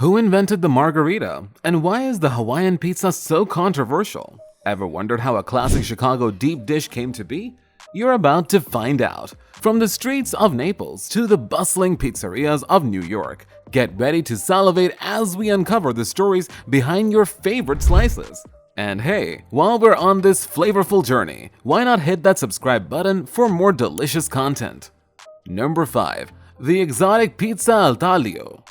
Who invented the margarita? And why is the Hawaiian pizza so controversial? Ever wondered how a classic Chicago deep dish came to be? You're about to find out. From the streets of Naples to the bustling pizzerias of New York, get ready to salivate as we uncover the stories behind your favorite slices. And hey, while we're on this flavorful journey, why not hit that subscribe button for more delicious content? Number 5. The exotic pizza al taglio.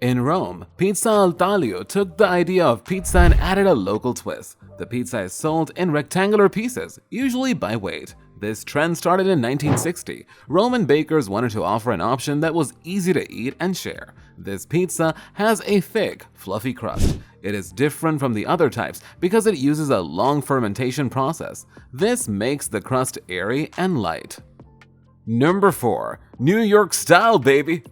In Rome, pizza al taglio took the idea of pizza and added a local twist. The pizza is sold in rectangular pieces, usually by weight. This trend started in 1960. Roman bakers wanted to offer an option that was easy to eat and share. This pizza has a thick, fluffy crust. It is different from the other types because it uses a long fermentation process. This makes the crust airy and light. Number 4. New York style, baby!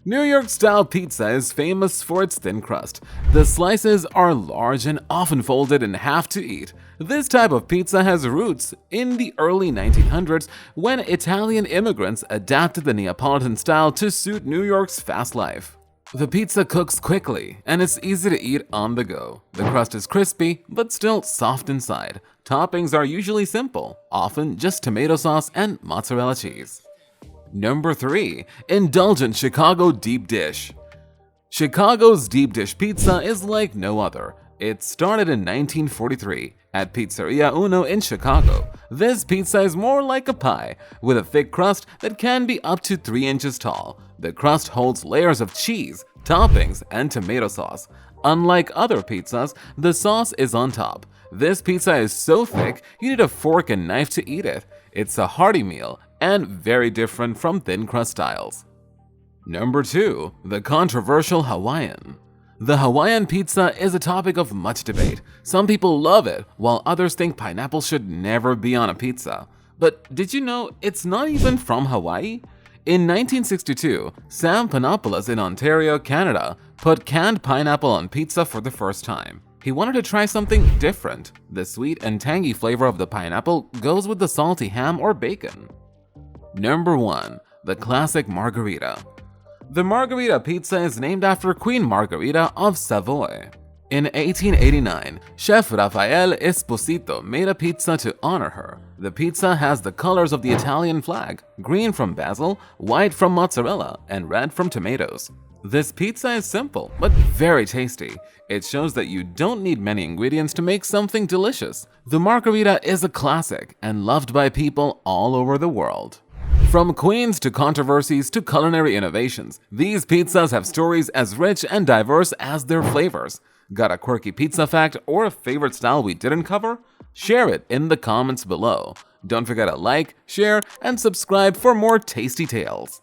New York-style pizza is famous for its thin crust. The slices are large and often folded in half to eat. This type of pizza has roots in the early 1900s when Italian immigrants adapted the Neapolitan style to suit New York's fast life. The pizza cooks quickly and it's easy to eat on the go. The crust is crispy but still soft inside. Toppings are usually simple, often just tomato sauce and mozzarella cheese. Number 3. Indulgent Chicago Deep Dish. Chicago's deep dish pizza is like no other. It started in 1943 at Pizzeria Uno in Chicago. This pizza is more like a pie, with a thick crust that can be up to 3 inches tall. The crust holds layers of cheese, toppings, and tomato sauce. Unlike other pizzas, the sauce is on top. This pizza is so thick, you need a fork and knife to eat it. It's a hearty meal and very different from thin crust styles. Number 2. The controversial Hawaiian. The Hawaiian pizza is a topic of much debate. Some people love it, while others think pineapple should never be on a pizza. But did you know it's not even from Hawaii? In 1962, Sam Panopoulos in Ontario, Canada, put canned pineapple on pizza for the first time. He wanted to try something different. The sweet and tangy flavor of the pineapple goes with the salty ham or bacon. Number 1. The classic Margherita. The Margherita pizza is named after Queen Margherita of Savoy. In 1889, Chef Rafael Esposito made a pizza to honor her. The pizza has the colors of the Italian flag: green from basil, white from mozzarella, and red from tomatoes. This pizza is simple, but very tasty. It shows that you don't need many ingredients to make something delicious. The Margherita is a classic and loved by people all over the world. From queens to controversies to culinary innovations, these pizzas have stories as rich and diverse as their flavors. Got a quirky pizza fact or a favorite style we didn't cover? Share it in the comments below. Don't forget to like, share, and subscribe for more tasty tales.